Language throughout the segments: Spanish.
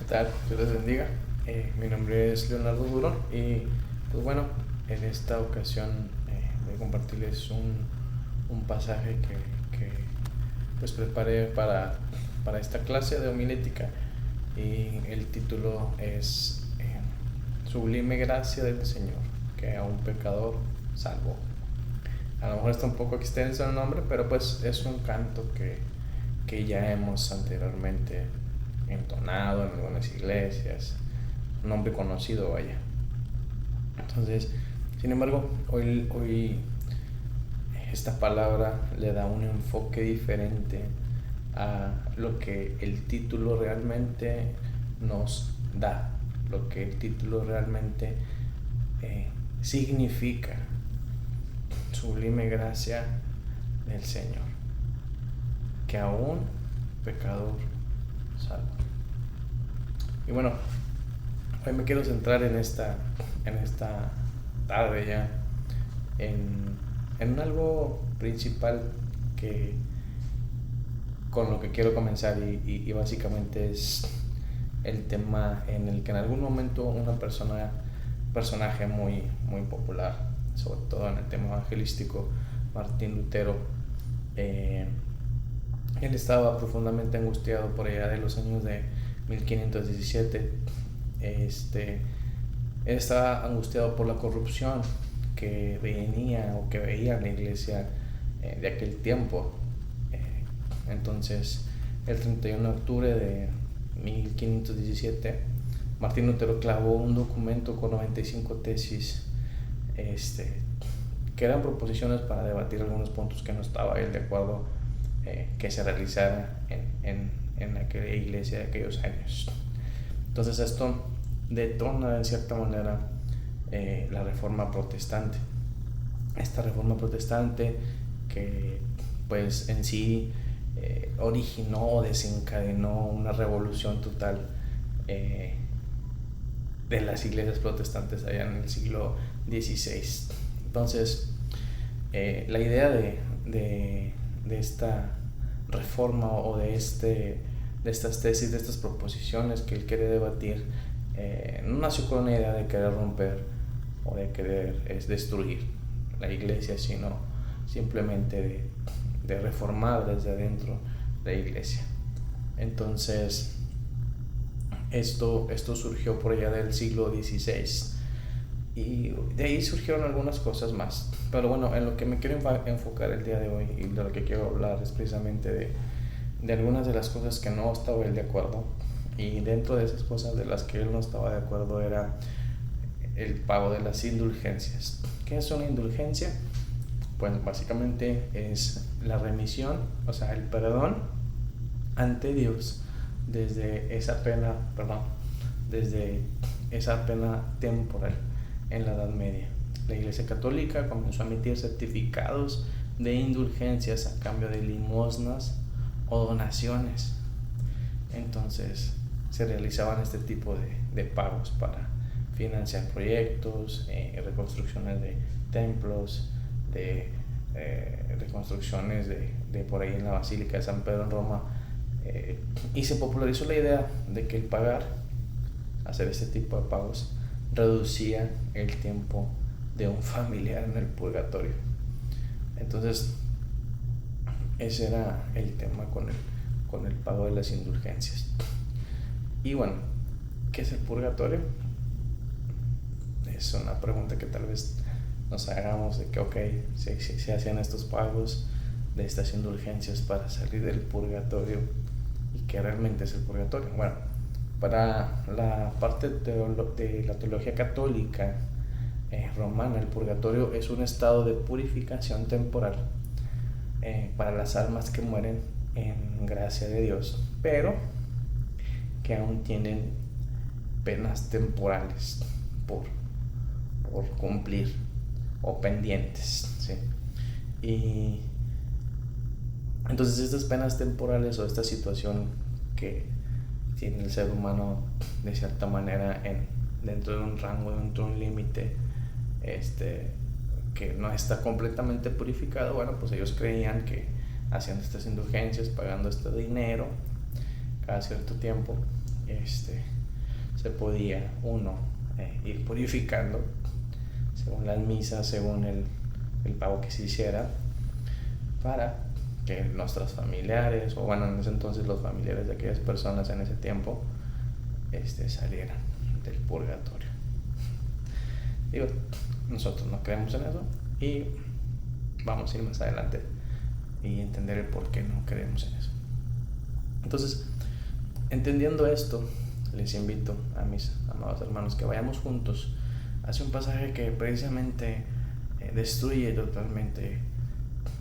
tal? Dios les bendiga. Mi nombre es Leonardo Durón y pues bueno, en esta ocasión voy a compartirles un pasaje que pues preparé para esta clase de homilética y el título es Sublime gracia del Señor que a un pecador salvó. A lo mejor está un poco extenso el nombre, pero pues es un canto que ya hemos anteriormente entonado en algunas iglesias, un nombre conocido, vaya. Entonces, sin embargo, hoy esta palabra le da un enfoque diferente a lo que el título realmente nos da, lo que el título realmente significa. Sublime gracia del Señor, que a un pecador salva. Y bueno, hoy me quiero centrar en esta tarde ya en algo principal que con lo que quiero comenzar y básicamente es el tema en el que en algún momento un personaje muy popular, sobre todo en el tema evangelístico, Martín Lutero, él estaba profundamente angustiado por allá de los años de 1517. Él estaba angustiado por la corrupción que venía o que veía en la iglesia de aquel tiempo. Entonces, el 31 de octubre de 1517, Martín Lutero clavó un documento con 95 tesis, que eran proposiciones para debatir algunos puntos que no estaba él de acuerdo que se realizara en aquella iglesia de aquellos años. Entonces esto detona en cierta manera la reforma protestante. Esta reforma protestante que pues en sí originó o desencadenó una revolución total de las iglesias protestantes allá en el siglo XVI. Entonces la idea de esta reforma o de estas tesis, de estas proposiciones que él quiere debatir, no nació con una idea de querer romper o de querer destruir la iglesia, sino simplemente de reformar desde adentro la iglesia. Entonces esto surgió por allá del siglo XVI y de ahí surgieron algunas cosas más, pero bueno, en lo que me quiero enfocar el día de hoy y de lo que quiero hablar es precisamente de algunas de las cosas que no estaba él de acuerdo, y dentro de esas cosas de las que él no estaba de acuerdo era el pago de las indulgencias. ¿Qué es una indulgencia? Pues básicamente es la remisión, o sea, el perdón ante Dios desde esa pena temporal en la Edad Media. La Iglesia Católica comenzó a emitir certificados de indulgencias a cambio de limosnas o donaciones. Entonces se realizaban este tipo de pagos para financiar proyectos, reconstrucciones de templos, de reconstrucciones de por ahí en la Basílica de San Pedro en Roma, y se popularizó la idea de que el hacer este tipo de pagos, reducía el tiempo de un familiar en el purgatorio. Entonces ese era el tema con el pago de las indulgencias. Y bueno, ¿qué es el purgatorio? Es una pregunta que tal vez nos hagamos, de que se hacían estos pagos de estas indulgencias para salir del purgatorio, y qué realmente es el purgatorio. Bueno, para la parte de la teología católica romana, el purgatorio es un estado de purificación temporal para las almas que mueren en gracia de Dios, pero que aún tienen penas temporales por cumplir o pendientes, ¿sí? Y entonces estas penas temporales o esta situación que tiene el ser humano de cierta manera dentro de un rango, dentro de un límite que no está completamente purificado, bueno, pues ellos creían que haciendo estas indulgencias, pagando este dinero cada cierto tiempo, se podía uno ir purificando según las misas, según el pago que se hiciera, para que nuestros familiares, o bueno, en ese entonces los familiares de aquellas personas en ese tiempo, salieran del purgatorio. Digo, nosotros no creemos en eso y vamos a ir más adelante y entender el por qué no creemos en eso. Entonces, entendiendo esto, les invito a mis amados hermanos que vayamos juntos hacia un pasaje que precisamente destruye totalmente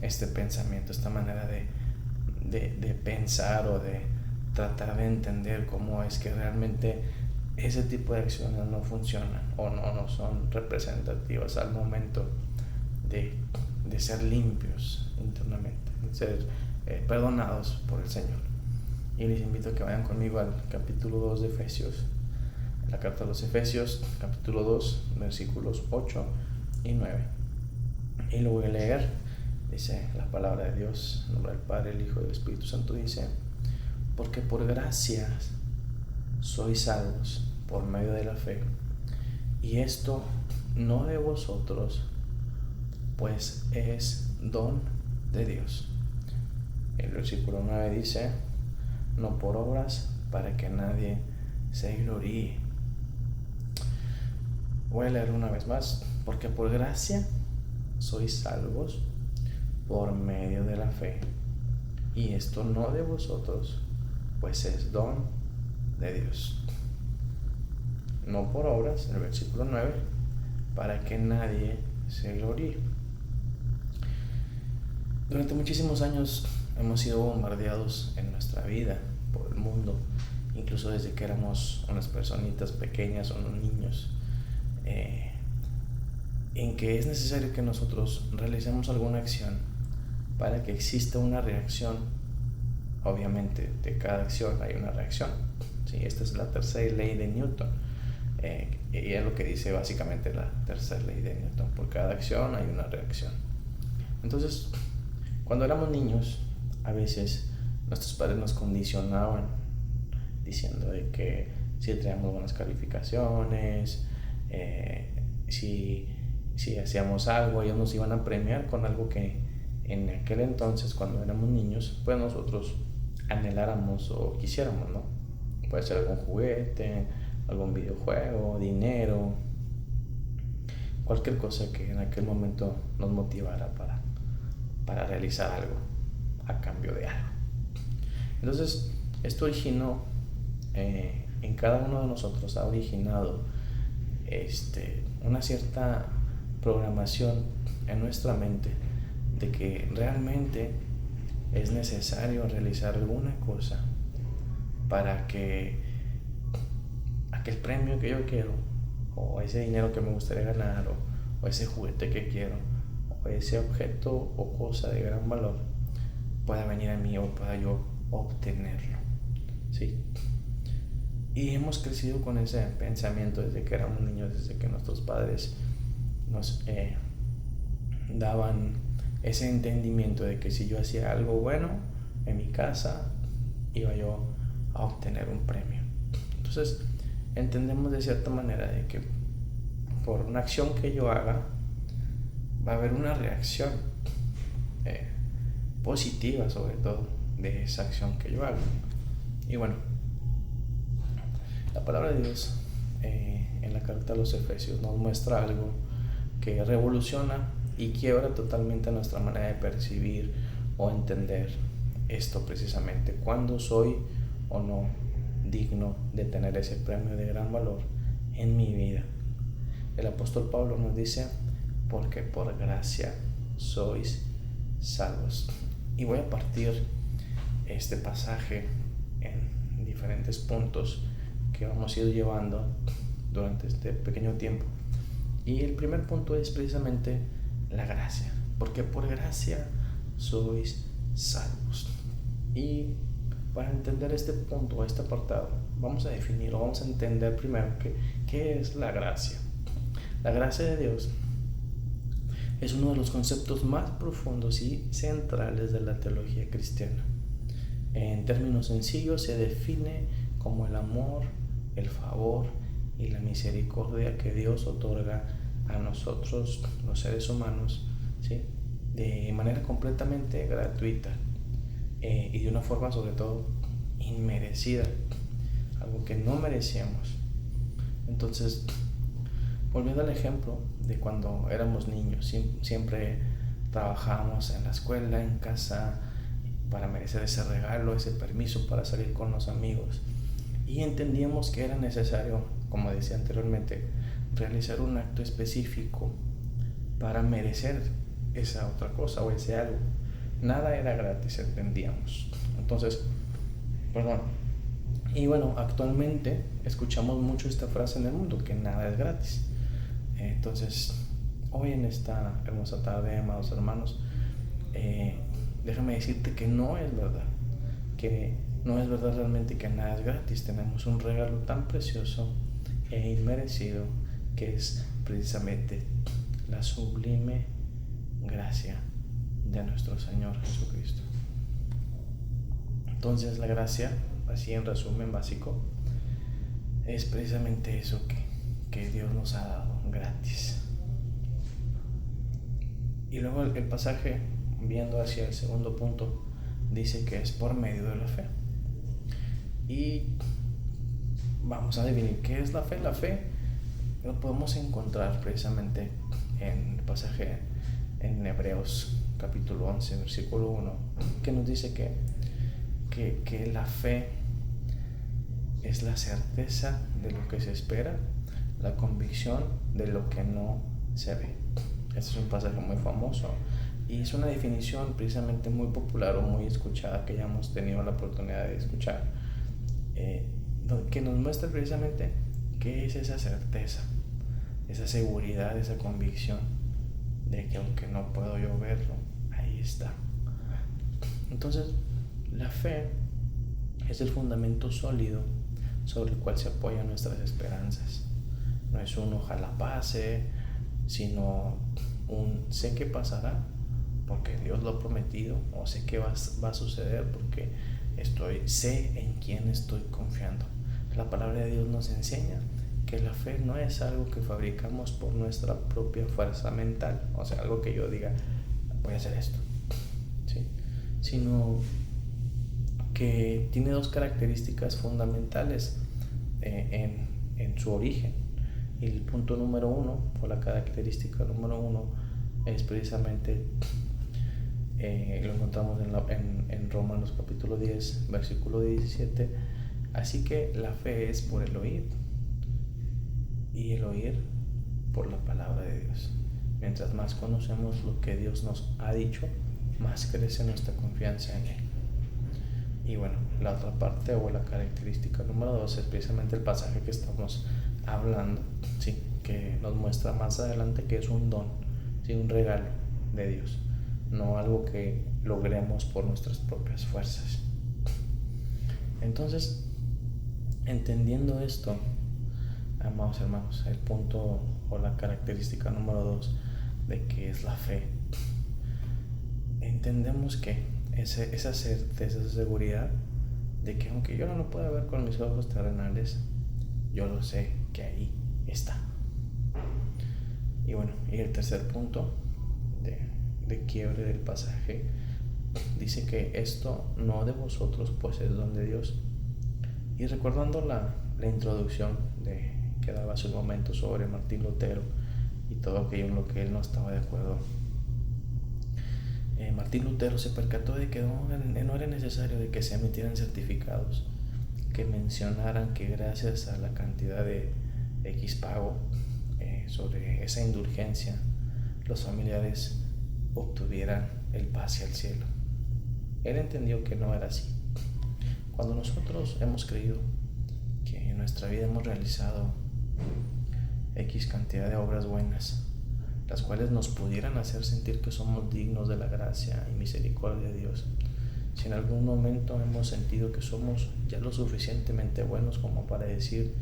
este pensamiento, esta manera de pensar o de tratar de entender cómo es que realmente ese tipo de acciones no funcionan o no son representativas al momento de ser limpios internamente, de ser perdonados por el Señor. Y les invito a que vayan conmigo al capítulo 2 de Efesios, la carta a los Efesios, capítulo 2, versículos 8 y 9. Y lo voy a leer. Dice la palabra de Dios, en nombre del Padre, el Hijo y el Espíritu Santo. Dice: porque por gracia sois salvos por medio de la fe, y esto no de vosotros, pues es don de Dios. El versículo 9 dice: no por obras, para que nadie se gloríe. Voy a leer una vez más. Porque por gracia sois salvos por medio de la fe, y esto no de vosotros, pues es don de Dios. No por obras, el versículo 9, para que nadie se gloríe. Durante muchísimos años hemos sido bombardeados en nuestra vida por el mundo, incluso desde que éramos unas personitas pequeñas o unos niños, en que es necesario que nosotros realicemos alguna acción para que exista una reacción. Obviamente de cada acción hay una reacción, ¿sí? Esta es la tercera ley de Newton, y es lo que dice básicamente la tercera ley de Newton: por cada acción hay una reacción. Entonces, cuando éramos niños, a veces nuestros padres nos condicionaban diciendo de que si traíamos buenas calificaciones, si hacíamos algo, ellos nos iban a premiar con algo que en aquel entonces, cuando éramos niños, pues nosotros anheláramos o quisiéramos, ¿no? Puede ser algún juguete, algún videojuego, dinero, cualquier cosa que en aquel momento nos motivara para realizar algo a cambio de algo. Entonces, esto originó en cada uno de nosotros, ha originado una cierta programación en nuestra mente de que realmente es necesario realizar alguna cosa para que aquel premio que yo quiero, o ese dinero que me gustaría ganar, o ese juguete que quiero, o ese objeto o cosa de gran valor pueda venir a mí o pueda yo obtenerlo, ¿sí? Y hemos crecido con ese pensamiento desde que éramos niños, desde que nuestros padres nos daban ese entendimiento de que si yo hacía algo bueno en mi casa, iba yo a obtener un premio. Entonces, entendemos de cierta manera de que por una acción que yo haga, va a haber una reacción positiva, sobre todo, de esa acción que yo hago. Y bueno, la palabra de Dios en la carta a los Efesios nos muestra algo que revoluciona y quiebra totalmente nuestra manera de percibir o entender esto precisamente: cuándo soy o no digno de tener ese premio de gran valor en mi vida. El apóstol Pablo nos dice: porque por gracia sois salvos. Y voy a partir este pasaje en diferentes puntos que vamos a ir llevando durante este pequeño tiempo. Y el primer punto es precisamente la gracia, porque por gracia sois salvos. Y para entender este punto, este apartado, vamos a definir o vamos a entender primero qué es la gracia. La gracia de Dios es uno de los conceptos más profundos y centrales de la teología cristiana. En términos sencillos, se define como el amor el favor y la misericordia que Dios otorga a nosotros, los seres humanos, ¿sí? De manera completamente gratuita, y de una forma sobre todo inmerecida, algo que no merecíamos. Entonces, volviendo al ejemplo de cuando éramos niños, siempre trabajábamos en la escuela, en casa, para merecer ese regalo, ese permiso para salir con los amigos, y entendíamos que era necesario, como decía anteriormente, realizar un acto específico para merecer esa otra cosa o ese algo. Nada era gratis, entendíamos. Entonces, y bueno, actualmente escuchamos mucho esta frase en el mundo, que nada es gratis. Entonces, hoy en esta hermosa tarde, amados hermanos, déjame decirte que no es verdad, que no es verdad realmente que nada es gratis. Tenemos un regalo tan precioso e inmerecido, que es precisamente la sublime gracia de nuestro Señor Jesucristo. Entonces, la gracia, así en resumen básico, es precisamente eso que Dios nos ha dado gratis. Y luego el pasaje, viendo hacia el segundo punto, dice que es por medio de la fe. Y vamos a definir qué es la fe. La fe lo podemos encontrar precisamente en el pasaje en Hebreos capítulo 11, versículo 1, que nos dice que la fe es la certeza de lo que se espera, la convicción de lo que no se ve. Este es un pasaje muy famoso y es una definición precisamente muy popular o muy escuchada, que ya hemos tenido la oportunidad de escuchar, que nos muestra precisamente qué es esa certeza, esa seguridad, esa convicción de que aunque no puedo yo verlo, ahí está. Entonces, la fe es el fundamento sólido sobre el cual se apoyan nuestras esperanzas. No es un ojalá pase, sino un sé que pasará porque Dios lo ha prometido, o sé que va a suceder porque sé en quién estoy confiando. La palabra de Dios nos enseña que la fe no es algo que fabricamos por nuestra propia fuerza mental, o sea, algo que yo diga voy a hacer esto, ¿sí? Sino que tiene dos características fundamentales en su origen. Y el punto número uno, o la característica número uno, es precisamente, lo encontramos en Romanos capítulo 10, versículo 17. Así que la fe es por el oír, y el oír por la palabra de Dios. Mientras más conocemos lo que Dios nos ha dicho, más crece nuestra confianza en Él. Y bueno, la otra parte, o la característica número 2, es precisamente el pasaje que estamos hablando, ¿sí? Que nos muestra más adelante que es un don, ¿sí? Un regalo de Dios, no algo que logremos por nuestras propias fuerzas. Entonces, entendiendo esto, amados hermanos, el punto o la característica número 2 de que es la fe, entendemos que esa certeza, esa seguridad de que aunque yo no lo pueda ver con mis ojos terrenales, yo lo sé que ahí está. Y bueno, y el tercer punto de quiebre del pasaje dice que esto no de vosotros, pues es don de Dios. Y recordando la introducción que daba hace un momento sobre Martín Lutero y todo aquello en lo que él no estaba de acuerdo, Martín Lutero se percató de que no era necesario de que se emitieran certificados que mencionaran que gracias a la cantidad de X pago sobre esa indulgencia, los familiares obtuvieran el pase al cielo. Él entendió que no era así. Cuando nosotros hemos creído que en nuestra vida hemos realizado X cantidad de obras buenas, las cuales nos pudieran hacer sentir que somos dignos de la gracia y misericordia de Dios, si en algún momento hemos sentido que somos ya lo suficientemente buenos como para decir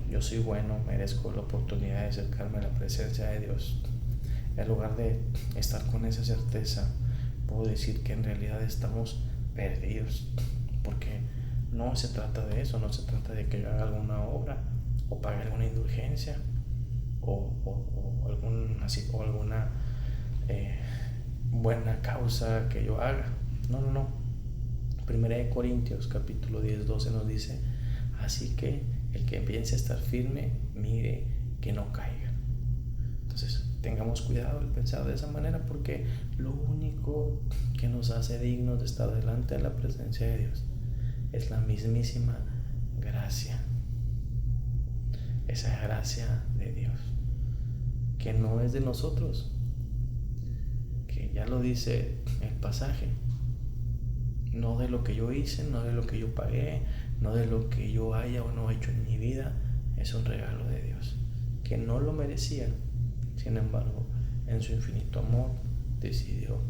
yo soy bueno, merezco la oportunidad de acercarme a la presencia de Dios, en lugar de estar con esa certeza, puedo decir que en realidad estamos perdidos, porque no se trata de eso, no se trata de que yo haga alguna obra o pague alguna indulgencia o alguna buena causa que yo haga. No. Primera de Corintios capítulo 10-12 nos dice: así que el que piense estar firme, mire que no caiga. Entonces tengamos cuidado al pensar de esa manera, porque lo único que nos hace dignos de estar delante de la presencia de Dios es la mismísima gracia. Esa gracia de Dios, que no es de nosotros, que ya lo dice el pasaje, no de lo que yo hice, no de lo que yo pagué, no de lo que yo haya o no hecho en mi vida. Es un regalo de Dios que no lo merecía. Sin embargo, en su infinito amor decidió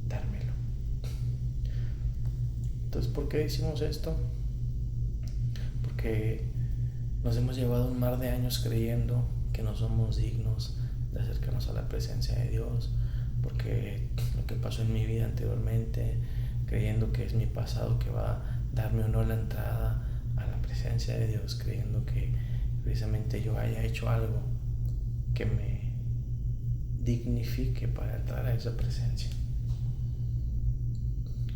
dármelo. Entonces, ¿por qué decimos esto? Porque nos hemos llevado un mar de años creyendo que no somos dignos de acercarnos a la presencia de Dios, porque lo que pasó en mi vida anteriormente, creyendo que es mi pasado que va a darme o no la entrada a la presencia de Dios, creyendo que precisamente yo haya hecho algo que me dignifique para entrar a esa presencia.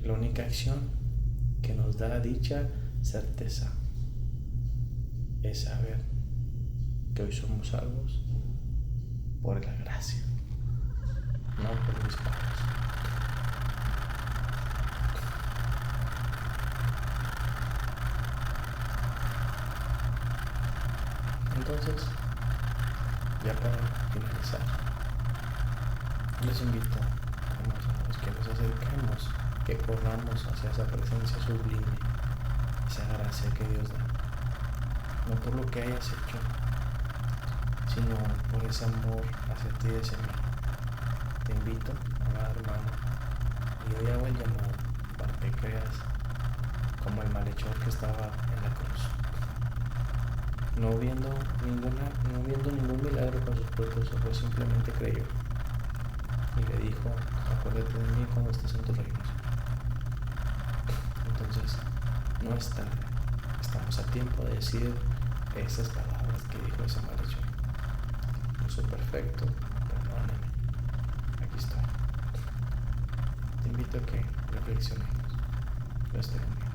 La única acción que nos da dicha certeza es saber que hoy somos salvos por la gracia, no por mis pagos. Entonces, ya para finalizar, les invito, hermanos amados, que nos acerquemos, que corramos hacia esa presencia sublime, esa gracia que Dios da, no por lo que hayas hecho, sino por ese amor hacia ti y hacia mí. Te invito, amado hermano, y hoy hago el llamado para que creas como el malhechor que estaba en la cruz, no viendo ningún milagro con sus propios ojos, simplemente creyó y le dijo: acuérdate de mí cuando estés en tu reino. Entonces, no es tarde, estamos a tiempo de decir esas palabras que dijo ese malhechor: no soy perfecto, perdóname, aquí estoy. Te invito a que reflexionemos. Dios te bendiga.